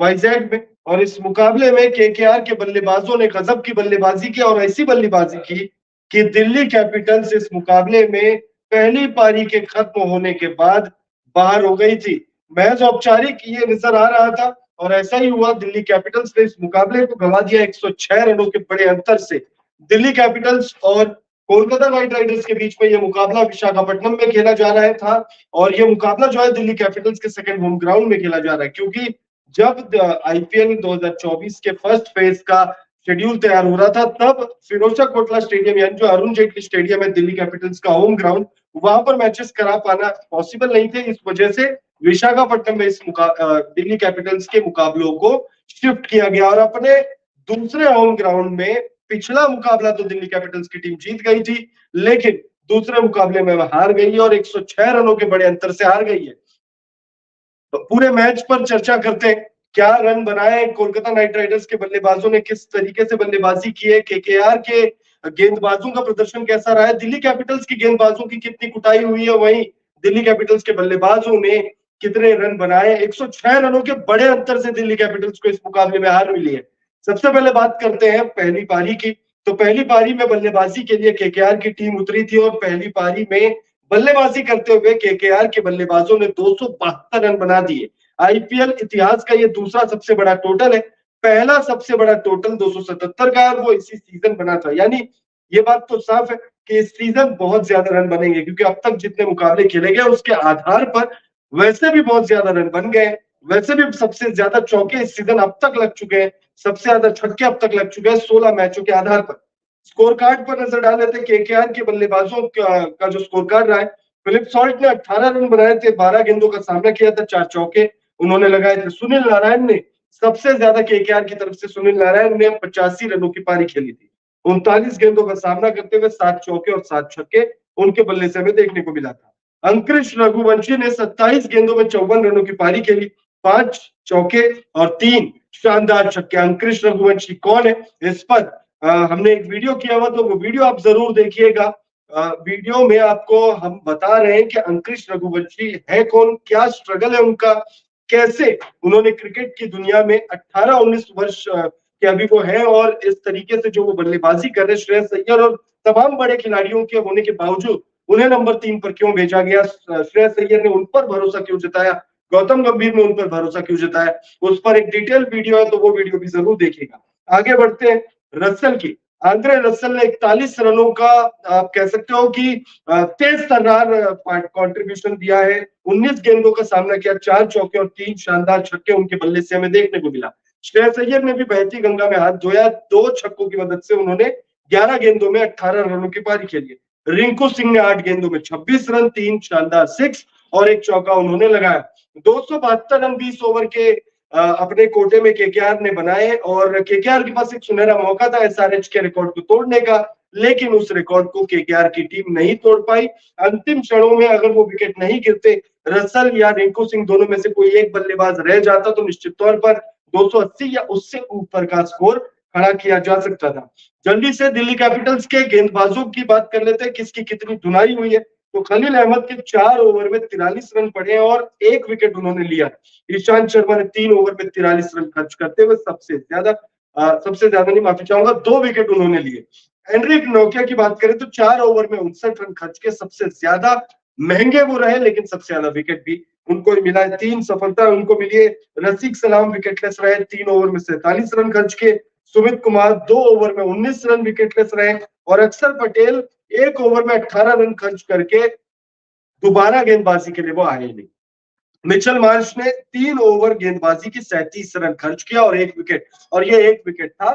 वाईजैड में। और इस मुकाबले में केकेआर के बल्लेबाजों ने गजब की बल्लेबाजी की और ऐसी बल्लेबाजी की कि दिल्ली कैपिटल्स इस मुकाबले में पहली पारी के खत्म होने के बाद बाहर हो गई थी। मैच औपचारिक ये नजर आ रहा था और ऐसा ही हुआ। दिल्ली कैपिटल्स ने इस मुकाबले को गंवा दिया 106 रनों के बड़े अंतर से। दिल्ली कैपिटल्स और कोलकाता नाइट राइडर्स के बीच में यह मुकाबला विशाखापट्टनम में खेला जा रहा था और यह मुकाबला जो है दिल्ली कैपिटल्स के सेकंड होम ग्राउंड में खेला जा रहा है, क्योंकि जब आईपीएल 2024 के फर्स्ट फेज का शेड्यूल तैयार हो रहा था तब फिरोजशाह कोटला स्टेडियम यानी जो अरुण जेटली स्टेडियम है दिल्ली कैपिटल्स का होम ग्राउंड, वहां पर मैचेस करा पाना पॉसिबल नहीं थे। इस वजह से विशाखापट्टनम में दिल्ली कैपिटल्स के मुकाबलों को शिफ्ट किया गया और अपने दूसरे होम ग्राउंड में पिछला मुकाबला तो दिल्ली कैपिटल्स की टीम जीत गई थी, लेकिन दूसरे मुकाबले में वह हार गई और 106 रनों के बड़े अंतर से हार गई है। तो पूरे मैच पर चर्चा करते हैं। क्या रन बनाए कोलकाता नाइट राइडर्स के बल्लेबाजों ने, किस तरीके से बल्लेबाजी की है, केकेआर के गेंदबाजों का प्रदर्शन कैसा रहा है, दिल्ली कैपिटल्स की गेंदबाजों की कितनी कुटाई हुई है, वहीं दिल्ली कैपिटल्स के बल्लेबाजों ने कितने रन बनाए। 106 रनों के बड़े अंतर से दिल्ली कैपिटल्स को इस मुकाबले में हार मिली है। सबसे पहले बात करते हैं पहली पारी की। तो पहली पारी में बल्लेबाजी के लिए केकेआर की टीम उतरी थी और पहली पारी में बल्लेबाजी करते हुए केकेआर के बल्लेबाजों ने 272 रन बना दिए। आईपीएल इतिहास का ये दूसरा सबसे बड़ा टोटल है। पहला सबसे बड़ा टोटल 277 का है, वो इसी सीजन बना था। यानी ये बात तो साफ है कि इस सीजन बहुत ज्यादा रन बनेंगे, क्योंकि अब तक जितने मुकाबले खेले गए उसके आधार पर वैसे भी बहुत ज्यादा रन बन गए। वैसे भी सबसे ज्यादा चौके इस सीजन अब तक लग चुके हैं, सबसे ज्यादा छक्के अब तक लग चुके हैं 16 मैचों के आधार पर। स्कोर कार्ड पर नजर डाल लेते हैं। केकेआर के बल्लेबाजों का जो स्कोर कार्ड रहा है, फिलिप सॉल्ट ने 18 रन बनाए थे, 12 गेंदों का सामना किया था, 4 चौके उन्होंने लगाए थे। सुनील नारायण ने सबसे ज्यादा केकेआर की तरफ से, सुनील नारायण ने 85 रनों की पारी खेली थी। 39 गेंदों का सामना करते हुए 7 चौके और 7 छक्के उनके बल्ले से हमें देखने को मिला था। अंकुरिश रघुवंशी ने 27 गेंदों में 54 रनों की पारी खेली, 5 चौके और 3 शानदार छक्के। अंकुरिश रघुवंशी कौन है, इस पर हमने एक वीडियो किया हुआ, तो वो वीडियो आप जरूर देखिएगा। वीडियो में आपको हम बता रहे हैं कि अंकुरिश रघुवंशी है कौन, क्या स्ट्रगल है उनका, कैसे उन्होंने क्रिकेट की दुनिया में 18-19 वर्ष के अभी वो है और इस तरीके से जो वो बल्लेबाजी कर रहे हैं, श्रेयस अय्यर और तमाम बड़े खिलाड़ियों के होने के बावजूद उन्हें नंबर 3 पर क्यों भेजा गया, श्रेयस अय्यर ने उन पर भरोसा क्यों जताया, गौतम गंभीर ने उन पर भरोसा क्यों जताया, उस पर एक डिटेल वीडियो है, तो वो वीडियो भी जरूर देखिएगा। आगे बढ़ते हैं रसल की। आंद्रे रसल ने 41 रनों का आप कह सकते हो कि तेज तर्रार कंट्रीब्यूशन दिया है। 19 गेंदों का सामना किया, 4 चौके और 3 शानदार छक्के उनके बल्ले से हमें देखने को मिला। श्रेयस अय्यर ने भी बहती गंगा में हाथ धोया, 2 छक्कों की मदद से उन्होंने 11 गेंदों में 18 रनों की पारी खेली। रिंकू सिंह ने 8 गेंदों में 26 रन, 3 शानदार 6 और 1 चौका उन्होंने लगाया। 272 रन 20 ओवर के अपने कोटे में केकेआर ने बनाए और केकेआर के पास एक सुनहरा मौका था एसआरएच के रिकॉर्ड को तोड़ने का, लेकिन उस रिकॉर्ड को केकेआर की टीम नहीं तोड़ पाई। अंतिम क्षणों में अगर वो विकेट नहीं गिरते, रसल या रिंकू सिंह दोनों में से कोई एक बल्लेबाज रह जाता, तो निश्चित तौर पर 280 या उससे ऊपर का स्कोर खड़ा किया जा सकता था। जल्दी से दिल्ली कैपिटल्स के गेंदबाजों की बात कर लेते हैं, किसकी कितनी धुनाई हुई है। तो खलील अहमद के 4 ओवर में 43 रन पड़े और 1 विकेट उन्होंने लिया। ईशांत शर्मा ने 3 ओवर में 43 रन खर्च करते हुए सबसे ज्यादा नहीं, माफी चाहूंगा, 2 विकेट उन्होंने लिए। एंड्रिक नोकिया की बात करें तो 4 ओवर में 59 रन खर्च के सबसे ज्यादा महंगे वो रहे, लेकिन सबसे ज्यादा विकेट भी उनको मिला है। 3 सफलता उनको मिली है। रसीक सलाम विकेटलेस रहे, 3 ओवर में 47 रन खर्च के। सुमित कुमार 2 ओवर में 19 रन विकेटलेस रहे और अक्षर पटेल 1 ओवर में 18 रन खर्च करके दोबारा गेंदबाजी के लिए वो आए नहीं। मिचेल मार्श ने 3 ओवर गेंदबाजी की 37 रन खर्च किया और 1 विकेट, और ये 1 विकेट था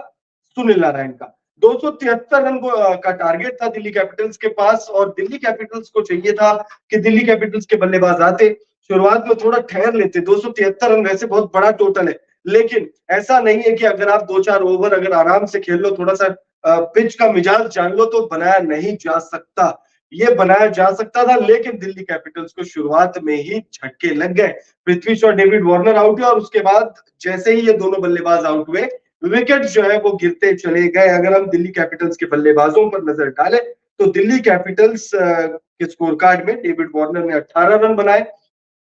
सुनील नारायण का। 273 रन का टारगेट था दिल्ली कैपिटल्स के पास और दिल्ली कैपिटल्स को चाहिए था कि दिल्ली कैपिटल्स के बल्लेबाज आते, शुरुआत में थोड़ा ठहर लेते। 273 रन वैसे बहुत बड़ा टोटल है, लेकिन ऐसा नहीं है कि अगर आप 2-4 ओवर अगर आराम से खेल लो, थोड़ा सा पिच का मिजाज जान लो, तो बनाया नहीं जा सकता। ये बनाया जा सकता था, लेकिन दिल्ली कैपिटल्स को शुरुआत में ही झटके लग गए। Prithvi Shaw, David Warner out हुए और उसके बाद जैसे ही ये दोनों बल्लेबाज आउट हुए, विकेट जो है वो गिरते चले गए। अगर हम दिल्ली कैपिटल्स के बल्लेबाजों पर नजर डालें तो दिल्ली कैपिटल्स के स्कोर कार्ड में डेविड वार्नर ने 18 रन बनाए,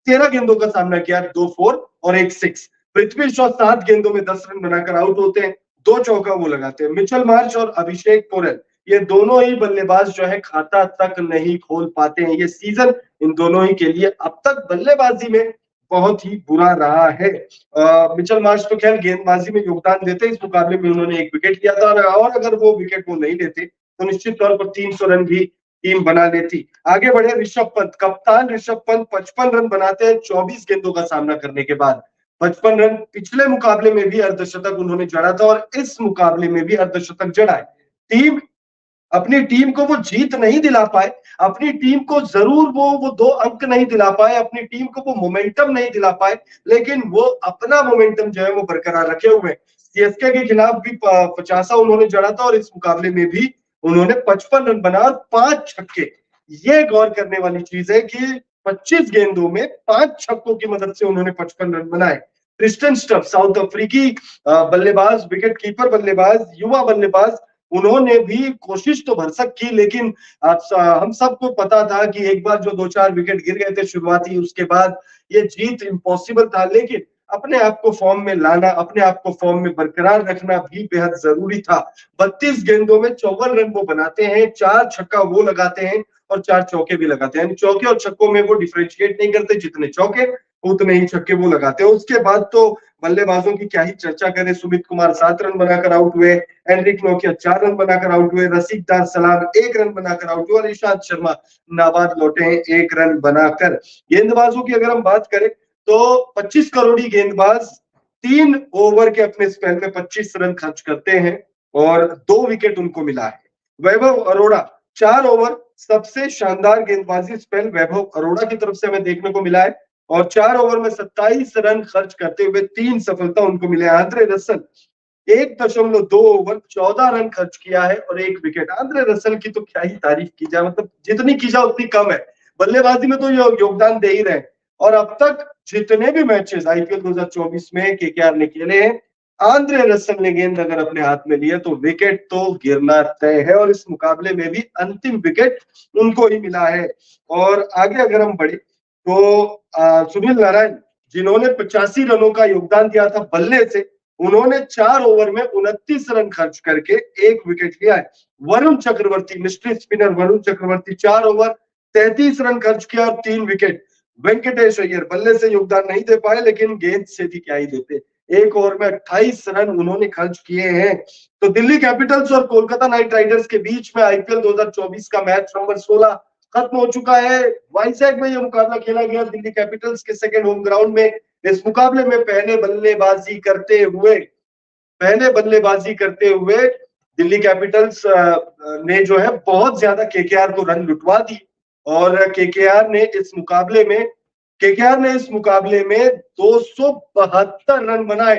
13 गेंदों का सामना किया, 2 4 और 1 6। पृथ्वी शॉ 7 गेंदों में 10 रन बनाकर आउट होते हैं, 2 चौका वो लगाते हैं। मिचेल मार्श और अभिषेक पोरेल ये दोनों ही बल्लेबाज जो है खाता तक नहीं खोल पाते हैं। ये सीजन इन दोनों ही के लिए अब तक बल्लेबाजी में बहुत ही बुरा रहा है। मिचेल मार्श तो खैर गेंदबाजी में योगदान देते, इस मुकाबले में उन्होंने 1 विकेट लिया था और अगर वो विकेट वो नहीं लेते तो निश्चित तौर पर 300 रन भी टीम बना लेती। आगे बढ़े ऋषभ पंत, कप्तान ऋषभ पंत 55 रन बनाते हैं 24 गेंदों का सामना करने के बाद। 55 रन पिछले मुकाबले में भी अर्धशतक उन्होंने जड़ा था और इस मुकाबले में भी अर्धशतक जड़ा है। टीम अपनी टीम को वो जीत नहीं दिला पाए, अपनी टीम को जरूर वो 2 अंक नहीं दिला पाए, अपनी टीम को वो मोमेंटम नहीं दिला पाए, लेकिन वो अपना मोमेंटम जो है वो बरकरार रखे हुए। सीएसके के खिलाफ भी 50 उन्होंने जड़ा था और इस मुकाबले में भी उन्होंने 55 रन बना और 5 छक्के। ये गौर करने वाली चीज है कि 25 गेंदों में 5 छक्कों की मदद से उन्होंने 55 रन बनाए। क्रिस्टन स्टफ साउथ अफ्रीकी बल्लेबाज, विकेट कीपर बल्लेबाज, युवा बल्लेबाज, उन्होंने भी कोशिश तो भरसक की, लेकिन हम सबको पता था कि एक बार जो 2-4 विकेट गिर गए थे शुरुआती, उसके बाद ये जीत इम्पॉसिबल था। लेकिन अपने आप को फॉर्म में लाना, अपने आप को फॉर्म में बरकरार रखना भी बेहद जरूरी था। 32 गेंदों में 54 रन वो बनाते हैं, 4 छक्का वो लगाते हैं और 4 चौके भी लगाते हैं। यानी चौके और छक्कों में वो डिफरेंशिएट नहीं करते, जितने चौके उतने ही छक्के वो लगाते हैं। उसके बाद तो बल्लेबाजों की क्या ही चर्चा करें। सुमित कुमार 7 रन बनाकर आउट हुए, एनरिक नोकिया 4 रन बनाकर आउट हुए, रसिकदार सलाम 1 रन बनाकर आउट हुए और ईशांत शर्मा नाबाद लौटे हैं 1 रन बनाकर। गेंदबाजों की अगर हम बात करें तो 25 करोड़ी गेंदबाज 3 ओवर के अपने स्पेल में 25 रन खर्च करते हैं और 2 विकेट उनको मिला है। वैभव अरोड़ा 4 ओवर, सबसे शानदार गेंदबाजी स्पेल वैभव अरोड़ा की तरफ से हमें देखने को मिला है और 4 ओवर में 27 रन खर्च करते हुए 3 सफलता उनको मिले। आंद्रे रसल 1.2 ओवर 14 रन खर्च किया है और 1 विकेट। आंद्रे रसल की तो क्या ही तारीफ की जाए, मतलब जितनी की जाए उतनी कम है। बल्लेबाजी में तो योगदान दे ही रहे और अब तक जितने भी मैचेस आईपीएल 2024 में केकेआर ने खेले हैं, आंद्रे रसल ने गेंद अगर अपने हाथ में लिया तो विकेट तो गिरना तय है और इस मुकाबले में भी अंतिम विकेट उनको ही मिला है। और आगे अगर हम बढ़े तो सुनील नारायण, जिन्होंने 85 रनों का योगदान दिया था बल्ले से, उन्होंने 4 ओवर में 29 रन खर्च करके 1 विकेट लिया है। Varun Chakravarthy, mystery spinner Varun Chakravarthy 4 over 33 run खर्च किया और 3 विकेट। वेंकटेश अय्यर बल्ले से योगदान नहीं दे पाए, लेकिन गेंद से भी क्या ही देते, 1 ओवर में 28 रन उन्होंने खर्च किए हैं। तो दिल्ली कैपिटल्स और कोलकाता नाइट राइडर्स के बीच में आईपीएल 2024 का मैच नंबर 16 खत्म हो चुका है। वाइजैक में यह मुकाबला खेला गया दिल्ली कैपिटल्स के सेकंड होम ग्राउंड में। इस मुकाबले में पहले बल्लेबाजी करते हुए दिल्ली कैपिटल्स ने जो है बहुत ज्यादा केकेआर को रन लुटवा दी और केकेआर ने इस मुकाबले में 272 रन बनाए।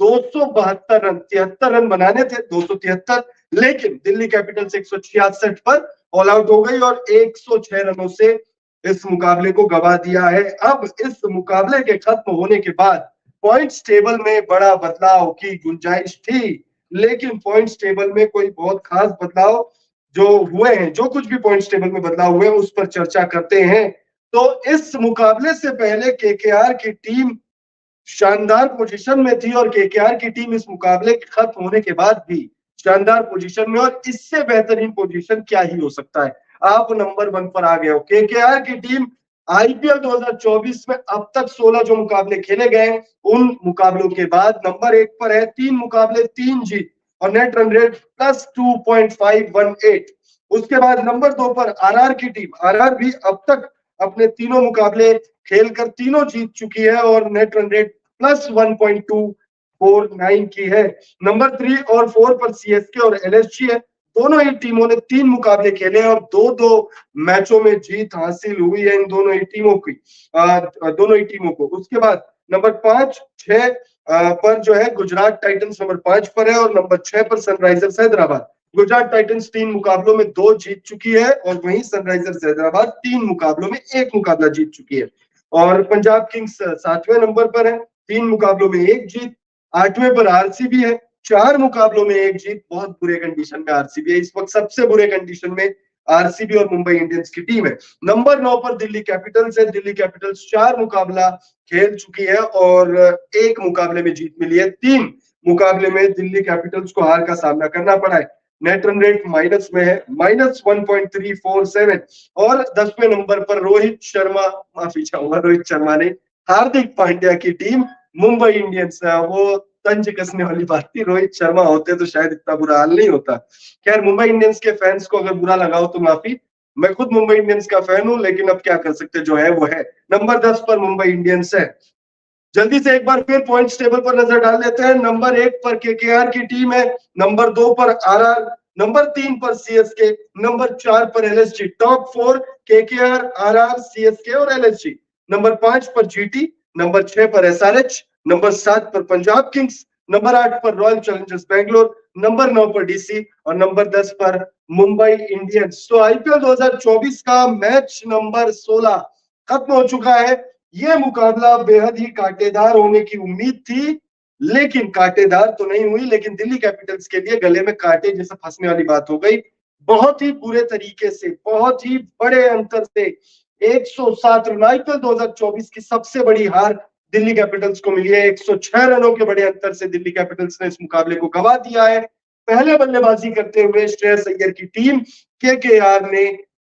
272 रन, 73 रन बनाने थे, 273, लेकिन दिल्ली कैपिटल्स 166 पर ऑल आउट हो गई और 106 रनों से इस मुकाबले को गवा दिया है। अब इस मुकाबले के खत्म होने के बाद पॉइंट्स टेबल में बड़ा बदलाव की गुंजाइश थी, लेकिन पॉइंट्स टेबल में कोई बहुत खास बदलाव जो हुए हैं, जो कुछ भी पॉइंट्स टेबल में बदलाव हुए हैं उस पर चर्चा करते हैं। तो इस मुकाबले से पहले केकेआर की टीम शानदार पोजीशन में थी और केकेआर की टीम इस मुकाबले के खत्म होने के बाद भी शानदार पोजीशन में, और इससे बेहतरीन पोजीशन क्या ही हो सकता है। आप नंबर 1 पर आ गए हो। केकेआर की टीम आईपीएल 2024 में अब तक 16 जो मुकाबले खेले गए उन मुकाबलों के बाद नंबर 1 पर है, 3 मुकाबले 3 जीत और नेट रन रेट प्लस 2.518। उसके बाद नंबर 2 पर आरआर की टीम, आरआर भी अब तक अपने तीनों मुकाबले खेलकर तीनों जीत चुकी है और नेट रन रेट प्लस 1.249 की है। नंबर 3 और 4 पर सीएसके और एलएसजी है। दोनों ही टीमों ने 3 मुकाबले खेले और 2-2 मैचों में जीत हासिल हुई है इन दोनों ही टीमों को। उसके बाद नंबर 5, 6 पर जो है गुजरात टाइटंस नंबर 5 पर है और नंबर 6 पर सनराइजर्स हैदराबाद। गुजरात टाइटंस 3 मुकाबलों में 2 जीत चुकी है और वहीं सनराइजर्स हैदराबाद 3 मुकाबलों में 1 मुकाबला जीत चुकी है। और पंजाब किंग्स 7वें नंबर पर है, 3 मुकाबलों में 1 जीत। 8वें पर आरसीबी है, 4 मुकाबलों में 1 जीत। बहुत बुरे कंडीशन में आरसीबी है इस वक्त, सबसे बुरे कंडीशन में आरसीबी और मुंबई इंडियंस की टीम है। नंबर 9 पर दिल्ली कैपिटल्स है। दिल्ली कैपिटल्स 4 मुकाबला खेल चुकी है और 1 मुकाबले में जीत मिली है। 3 मुकाबले में दिल्ली कैपिटल्स को हार का सामना करना पड़ा है। नेट रन रेट माइनस में है, -1.347। और 10वें नंबर पर रोहित शर्मा, माफी चाहूंगा, रोहित शर्मा ने, हार्दिक पांड्या की टीम मुंबई इंडियंस। वो तंज कसने वाली बात थी, रोहित शर्मा होते तो शायद इतना बुरा हाल नहीं होता। खैर, मुंबई इंडियंस के फैंस को अगर बुरा लगा हो तो माफी, मैं खुद मुंबई इंडियंस का फैन हूं, लेकिन अब क्या कर सकते, जो है वो है। नंबर 10 पर मुंबई इंडियंस है। जल्दी से एक बार फिर पॉइंट्स टेबल पर नजर डाल लेते हैं। नंबर 1 पर केकेआर की टीम है, नंबर 2 पर आरआर, नंबर 3 पर सीएसके, नंबर 4 पर LSG. Top 4 KKR, RR, CSK और एलएसजी। नंबर 5 पर जीटी, नंबर 6 पर एसआरएच, नंबर 7 पर पंजाब किंग्स, नंबर 8 पर रॉयल चैलेंजर्स बैंगलोर, नंबर 9 पर डीसी और नंबर 10 पर मुंबई इंडियंस। तो आईपीएल 2024 का मैच नंबर 16 खत्म हो चुका है। ये मुकाबला बेहद ही कांटेदार होने की उम्मीद थी, लेकिन कांटेदार तो नहीं हुई, लेकिन दिल्ली कैपिटल्स के लिए गले में कांटे जैसे फंसने वाली बात हो गई। बहुत ही बुरे तरीके से, बहुत ही बड़े अंतर से 107 रन, आईपीएल 2024 की सबसे बड़ी हार दिल्ली कैपिटल्स को मिली है। 106 रनों के बड़े अंतर से दिल्ली कैपिटल्स ने इस मुकाबले को गंवा दिया है। पहले बल्लेबाजी करते हुए श्रेयस अय्यर की टीम केकेआर ने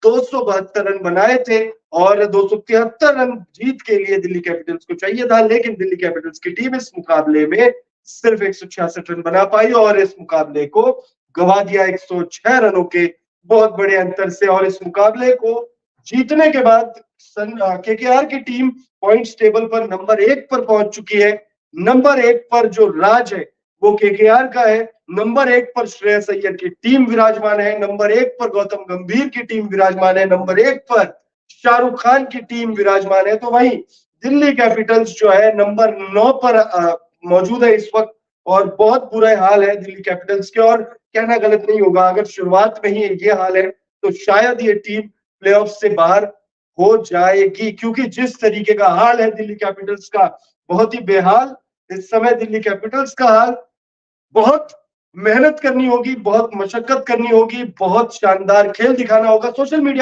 272 रन बनाए थे और 273 रन जीत के लिए दिल्ली कैपिटल्स को चाहिए था, लेकिन दिल्ली कैपिटल्स की टीम इस मुकाबले में सिर्फ 166 रन बना पाई और इस मुकाबले को गंवा दिया 106 रनों के बहुत बड़े अंतर से। और इस मुकाबले को जीतने के बाद केकेआर की टीम पॉइंट्स टेबल पर नंबर 1 पर पहुंच चुकी है। नंबर 1 पर जो राज है वो केकेआर का है। नंबर 1 पर श्रेयस अय्यर की टीम विराजमान है, नंबर 1 पर गौतम गंभीर की टीम विराजमान है, नंबर 1 पर शाहरुख खान की टीम विराजमान है। तो वहीं दिल्ली कैपिटल्स जो है नंबर 9 पर मौजूद है इस वक्त और बहुत बुरा हाल है दिल्ली कैपिटल्स के। और कहना गलत नहीं होगा, अगर शुरुआत में ही ये हाल है तो शायद ये टीम प्लेऑफ से बाहर हो जाएगी, क्योंकि जिस तरीके का हाल है दिल्ली कैपिटल्स का, बहुत ही बेहाल इस समय दिल्ली कैपिटल्स का हाल। बहुत मेहनत करनी होगी, बहुत मशक्कत करनी होगी, बहुत शानदार खेल दिखाना होगा। Social media